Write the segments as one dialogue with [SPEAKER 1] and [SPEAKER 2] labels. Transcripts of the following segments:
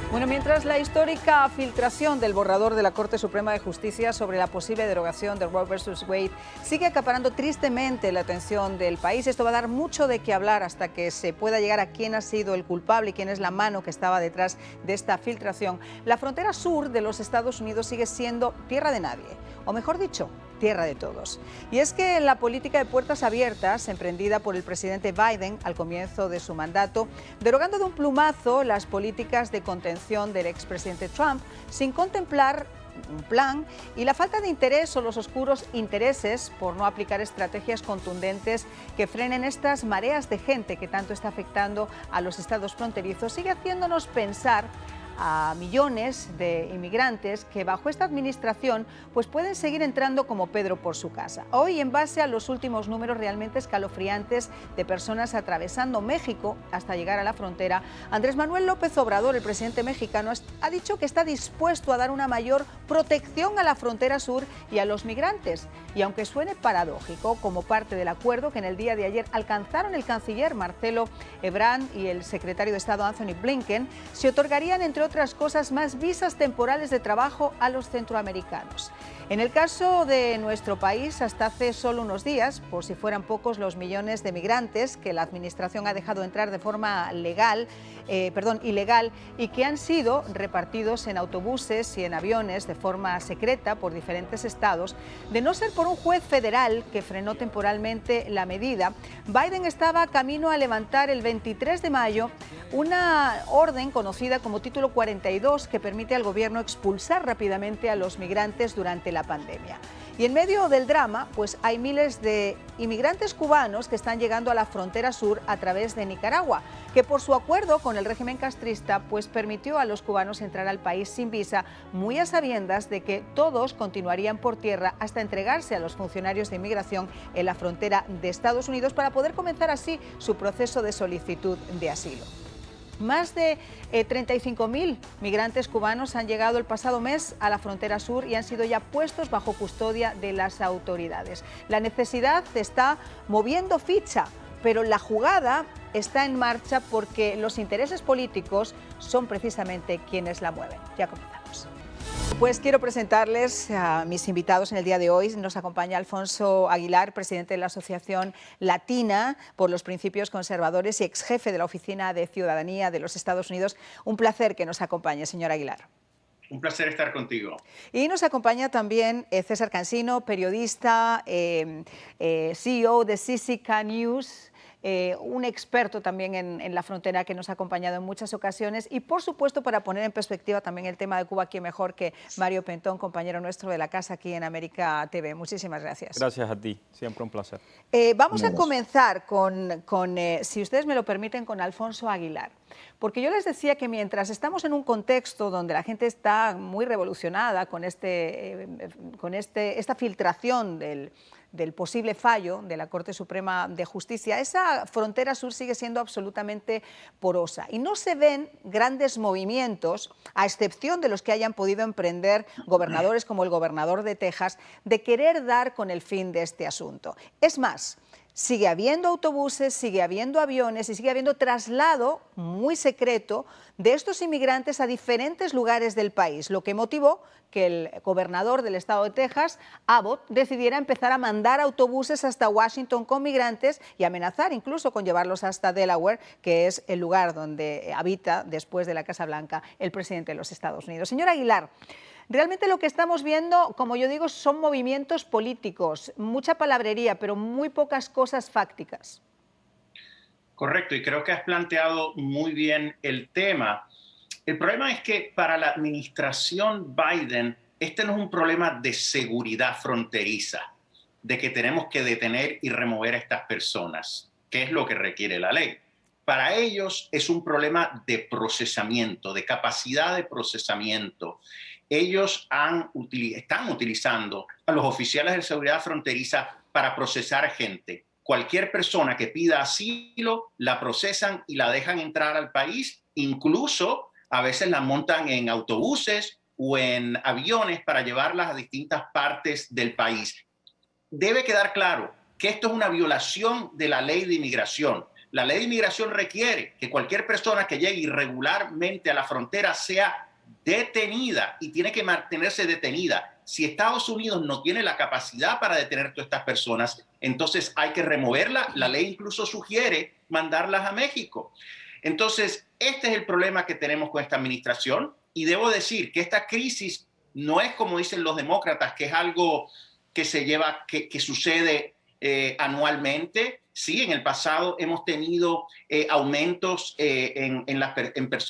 [SPEAKER 1] Bueno, mientras la histórica filtración del borrador de la Corte Suprema de Justicia sobre la posible derogación de Roe versus Wade sigue acaparando tristemente la atención del país, esto va a dar mucho de qué hablar hasta que se pueda llegar a quién ha sido el culpable y quién es la mano que estaba detrás de esta filtración. La frontera sur de los Estados Unidos sigue siendo tierra de nadie, o mejor dicho, tierra de todos. Y es que la política de puertas abiertas, emprendida por el presidente Biden al comienzo de su mandato, derogando de un plumazo las políticas de contención del expresidente Trump, sin contemplar un plan, y la falta de interés o los oscuros intereses por no aplicar estrategias contundentes que frenen estas mareas de gente que tanto está afectando a los estados fronterizos, sigue haciéndonos pensar a millones de inmigrantes que bajo esta administración pues pueden seguir entrando como Pedro por su casa. Hoy, en base a los últimos números realmente escalofriantes de personas atravesando México hasta llegar a la frontera, Andrés Manuel López Obrador, el presidente mexicano, ha dicho que está dispuesto a dar una mayor protección a la frontera sur y a los migrantes. Y aunque suene paradójico, como parte del acuerdo que en el día de ayer alcanzaron el canciller Marcelo Ebrard y el secretario de Estado Anthony Blinken, se otorgarían, entre otras cosas, más visas temporales de trabajo a los centroamericanos. En el caso de nuestro país, hasta hace solo unos días, por si fueran pocos los millones de migrantes que la administración ha dejado entrar de forma ilegal y que han sido repartidos en autobuses y en aviones de forma secreta por diferentes estados, de no ser por un juez federal que frenó temporalmente la medida, Biden estaba camino a levantar el 23 de mayo una orden conocida como Título 42 que permite al gobierno expulsar rápidamente a los migrantes durante la pandemia. Y en medio del drama, pues hay miles de inmigrantes cubanos que están llegando a la frontera sur a través de Nicaragua, que por su acuerdo con el régimen castrista, pues permitió a los cubanos entrar al país sin visa, muy a sabiendas de que todos continuarían por tierra hasta entregarse a los funcionarios de inmigración en la frontera de Estados Unidos para poder comenzar así su proceso de solicitud de asilo. Más de 35.000 migrantes cubanos han llegado el pasado mes a la frontera sur y han sido ya puestos bajo custodia de las autoridades. La necesidad está moviendo ficha, pero la jugada está en marcha porque los intereses políticos son precisamente quienes la mueven. Ya comenzamos. Pues quiero presentarles a mis invitados en el día de hoy. Nos acompaña Alfonso Aguilar, presidente de la Asociación Latina por los Principios Conservadores y ex jefe de la Oficina de Ciudadanía de los Estados Unidos. Un placer que nos acompañe, señor Aguilar.
[SPEAKER 2] Un placer estar contigo.
[SPEAKER 1] Y nos acompaña también César Cansino, periodista, CEO de CCK News, un experto también en la frontera que nos ha acompañado en muchas ocasiones y, por supuesto, para poner en perspectiva también el tema de Cuba, quién mejor que Mario Pentón, compañero nuestro de la casa aquí en América TV. Muchísimas gracias.
[SPEAKER 3] Gracias a ti, siempre un placer.
[SPEAKER 1] Vamos a comenzar si ustedes me lo permiten, con Alfonso Aguilar. Porque yo les decía que mientras estamos en un contexto donde la gente está muy revolucionada con esta filtración del posible fallo de la Corte Suprema de Justicia, esa frontera sur sigue siendo absolutamente porosa y no se ven grandes movimientos, a excepción de los que hayan podido emprender gobernadores como el gobernador de Texas, de querer dar con el fin de este asunto. Es más, sigue habiendo autobuses, sigue habiendo aviones y sigue habiendo traslado muy secreto de estos inmigrantes a diferentes lugares del país, lo que motivó que el gobernador del estado de Texas, Abbott, decidiera empezar a mandar autobuses hasta Washington con migrantes y amenazar incluso con llevarlos hasta Delaware, que es el lugar donde habita, después de la Casa Blanca, el presidente de los Estados Unidos. Señor Aguilar, realmente lo que estamos viendo, como yo digo, son movimientos políticos, mucha palabrería, pero muy pocas cosas fácticas.
[SPEAKER 2] Correcto, y creo que has planteado muy bien el tema. El problema es que para la administración Biden, este no es un problema de seguridad fronteriza, de que tenemos que detener y remover a estas personas, que es lo que requiere la ley. Para ellos es un problema de procesamiento, de capacidad de procesamiento. Ellos están utilizando a los oficiales de seguridad fronteriza para procesar gente. Cualquier persona que pida asilo, la procesan y la dejan entrar al país. Incluso a veces la montan en autobuses o en aviones para llevarlas a distintas partes del país. Debe quedar claro que esto es una violación de la ley de inmigración. La ley de inmigración requiere que cualquier persona que llegue irregularmente a la frontera sea detenida y tiene que mantenerse detenida. Si Estados Unidos no tiene la capacidad para detener a todas estas personas, entonces hay que removerla. La ley incluso sugiere mandarlas a México. Entonces, este es el problema que tenemos con esta administración. Y debo decir que esta crisis no es como dicen los demócratas, que es algo que se lleva, que sucede anualmente. Sí, en el pasado hemos tenido aumentos en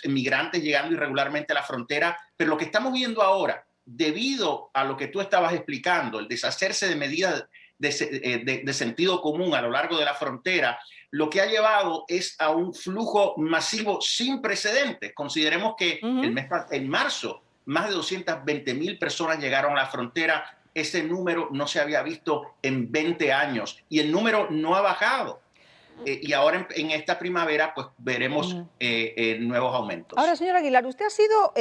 [SPEAKER 2] migrantes llegando irregularmente a la frontera, pero lo que estamos viendo ahora, debido a lo que tú estabas explicando, el deshacerse de medidas de sentido común a lo largo de la frontera, lo que ha llevado es a un flujo masivo sin precedentes. Consideremos que en marzo más de 220,000 personas llegaron a la frontera. Ese número no se había visto en 20 años y el número no ha bajado. Y ahora en esta primavera pues veremos nuevos aumentos.
[SPEAKER 1] Ahora, señor Aguilar, usted ha sido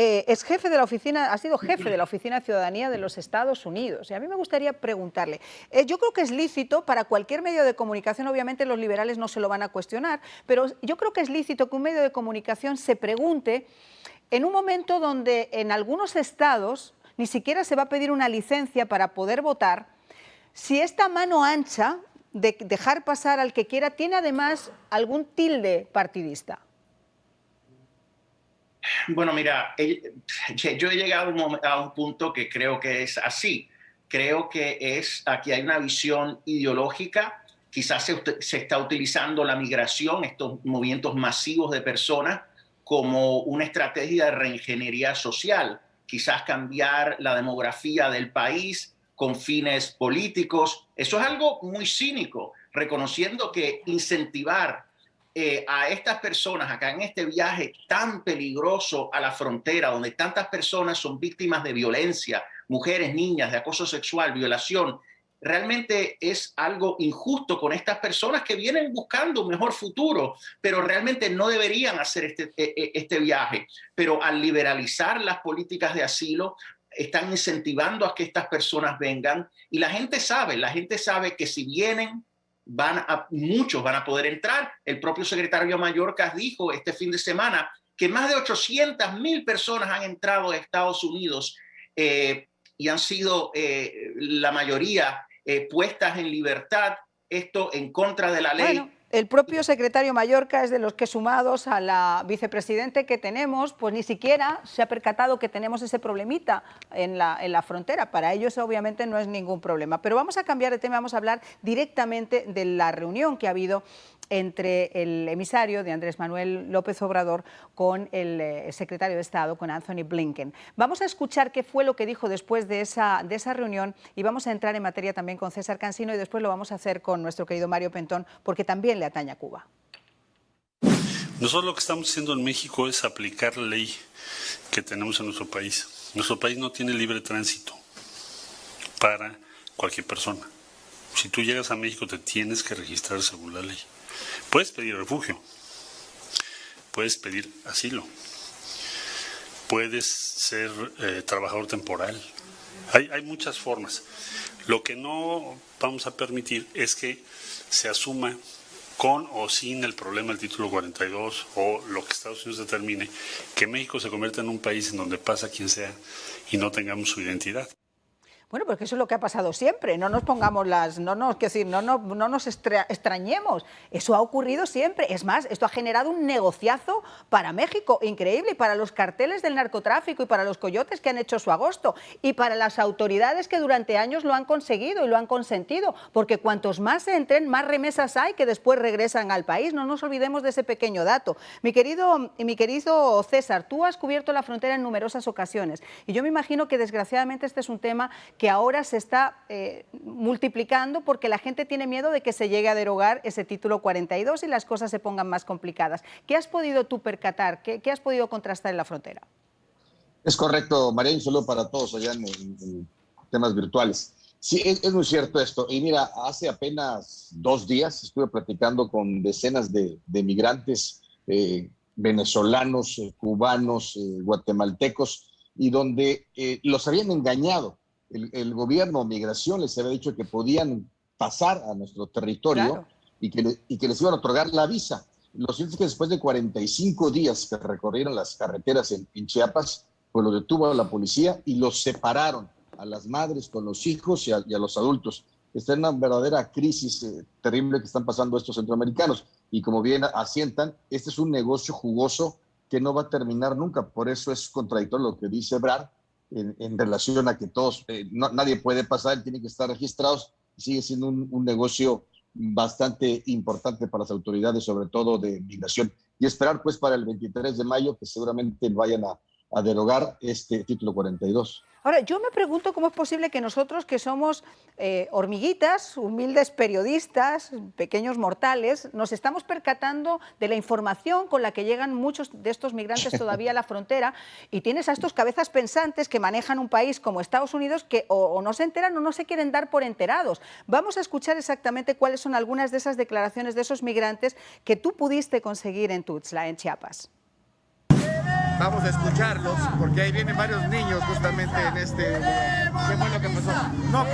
[SPEAKER 1] jefe de la Oficina de Ciudadanía de los Estados Unidos. Y a mí me gustaría preguntarle, yo creo que es lícito para cualquier medio de comunicación, obviamente los liberales no se lo van a cuestionar, pero yo creo que es lícito que un medio de comunicación se pregunte en un momento donde en algunos estados ni siquiera se va a pedir una licencia para poder votar, si esta mano ancha de dejar pasar al que quiera tiene además algún tilde partidista.
[SPEAKER 2] Bueno, mira, yo he llegado a un punto que creo que es así. Creo que aquí hay una visión ideológica. Quizás se está utilizando la migración, estos movimientos masivos de personas, como una estrategia de reingeniería social. Quizás cambiar la demografía del país con fines políticos. Eso es algo muy cínico, reconociendo que incentivar a estas personas acá en este viaje tan peligroso a la frontera, donde tantas personas son víctimas de violencia, mujeres, niñas, de acoso sexual, violación, realmente es algo injusto con estas personas que vienen buscando un mejor futuro, pero realmente no deberían hacer este viaje. Pero al liberalizar las políticas de asilo, están incentivando a que estas personas vengan y la gente sabe que si vienen, muchos van a poder entrar. El propio secretario Mayorkas dijo este fin de semana que más de 800,000 personas han entrado a Estados Unidos y han sido la mayoría puestas en libertad, esto en contra de la ley.
[SPEAKER 1] Bueno, el propio secretario Mayorkas es de los que, sumados a la vicepresidente que tenemos, pues ni siquiera se ha percatado que tenemos ese problemita en la frontera. Para ellos obviamente no es ningún problema. Pero vamos a cambiar de tema, vamos a hablar directamente de la reunión que ha habido entre el emisario de Andrés Manuel López Obrador con el secretario de Estado, con Anthony Blinken. Vamos a escuchar qué fue lo que dijo después de esa reunión y vamos a entrar en materia también con César Cansino y después lo vamos a hacer con nuestro querido Mario Pentón, porque también le atañe a Cuba.
[SPEAKER 3] Nosotros lo que estamos haciendo en México es aplicar la ley que tenemos en nuestro país. Nuestro país no tiene libre tránsito para cualquier persona. Si tú llegas a México te tienes que registrar según la ley. Puedes pedir refugio, puedes pedir asilo, puedes ser trabajador temporal. Hay muchas formas. Lo que no vamos a permitir es que se asuma con o sin el problema del título 42 o lo que Estados Unidos determine, que México se convierta en un país en donde pasa quien sea y no tengamos su identidad.
[SPEAKER 1] Bueno, porque eso es lo que ha pasado siempre, no nos pongamos no nos extrañemos, eso ha ocurrido siempre. Es más, esto ha generado un negociazo para México increíble, y para los carteles del narcotráfico y para los coyotes que han hecho su agosto y para las autoridades que durante años lo han conseguido y lo han consentido, porque cuantos más entren, más remesas hay que después regresan al país. No nos olvidemos de ese pequeño dato. Mi querido César, tú has cubierto la frontera en numerosas ocasiones y yo me imagino que desgraciadamente este es un tema que ahora se está multiplicando porque la gente tiene miedo de que se llegue a derogar ese título 42 y las cosas se pongan más complicadas. ¿Qué has podido tú percatar? ¿Qué has podido contrastar en la frontera?
[SPEAKER 4] Es correcto, María, un saludo para todos allá en temas virtuales. Sí, es muy cierto esto. Y mira, hace apenas 2 días estuve platicando con decenas de migrantes venezolanos, cubanos, guatemaltecos, y donde los habían engañado. El gobierno, migración, les había dicho que podían pasar a nuestro territorio, claro, y que les iban a otorgar la visa. Lo cierto es que después de 45 días que recorrieron las carreteras en Chiapas, pues lo detuvo la policía y los separaron a las madres con los hijos y a los adultos. Está en una verdadera crisis terrible que están pasando estos centroamericanos. Y como bien asientan, este es un negocio jugoso que no va a terminar nunca. Por eso es contradictorio lo que dice Ebrard en relación a que todos, nadie puede pasar, tienen que estar registrados. Sigue siendo un negocio bastante importante para las autoridades, sobre todo de migración. Y esperar pues para el 23 de mayo que seguramente vayan a derogar este título 42.
[SPEAKER 1] Ahora, yo me pregunto cómo es posible que nosotros, que somos hormiguitas, humildes periodistas, pequeños mortales, nos estamos percatando de la información con la que llegan muchos de estos migrantes todavía a la frontera, y tienes a estos cabezas pensantes que manejan un país como Estados Unidos que o no se enteran o no se quieren dar por enterados. Vamos a escuchar exactamente cuáles son algunas de esas declaraciones de esos migrantes que tú pudiste conseguir en Tuxtla, en Chiapas.
[SPEAKER 5] Vamos a escucharlos, porque ahí vienen varios niños justamente en este... ¿Qué fue lo que pasó?
[SPEAKER 6] No,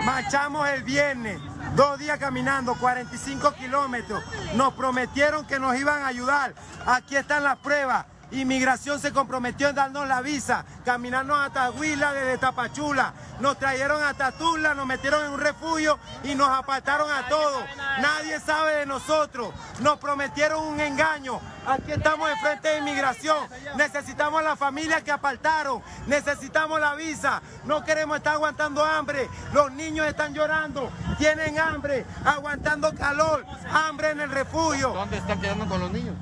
[SPEAKER 6] marchamos el viernes, 2 días caminando, 45 kilómetros. Nos prometieron que nos iban a ayudar. Aquí están las pruebas. Inmigración se comprometió en darnos la visa, caminarnos hasta Huila desde Tapachula, nos trajeron hasta Tula, nos metieron en un refugio y nos apartaron a todos. Nadie sabe de nosotros, nos prometieron un engaño. Aquí estamos enfrente de inmigración, necesitamos a la familia que apartaron, necesitamos la visa, no queremos estar aguantando hambre, los niños están llorando, tienen hambre, aguantando calor, hambre en el refugio.
[SPEAKER 5] ¿Dónde están quedando con los niños?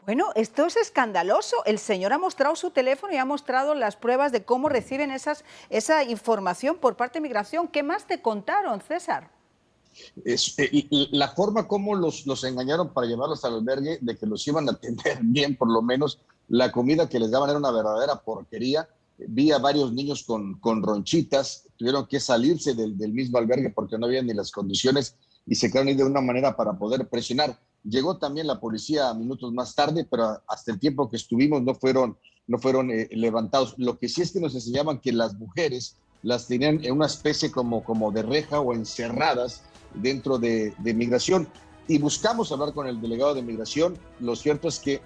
[SPEAKER 1] Bueno, esto es escandaloso. El señor ha mostrado su teléfono y ha mostrado las pruebas de cómo reciben esa información por parte de Migración. ¿Qué más te contaron, César?
[SPEAKER 4] La forma como los engañaron para llevarlos al albergue, de que los iban a atender bien, por lo menos la comida que les daban era una verdadera porquería. Vi a varios niños con ronchitas, tuvieron que salirse del mismo albergue porque no había ni las condiciones y se quedaron ahí de una manera para poder presionar. Llegó también la policía minutos más tarde, pero hasta el tiempo que estuvimos no fueron levantados. Lo que sí es que nos enseñaban que las mujeres las tenían en una especie como de reja o encerradas dentro de migración. Y buscamos hablar con el delegado de migración. Lo cierto es que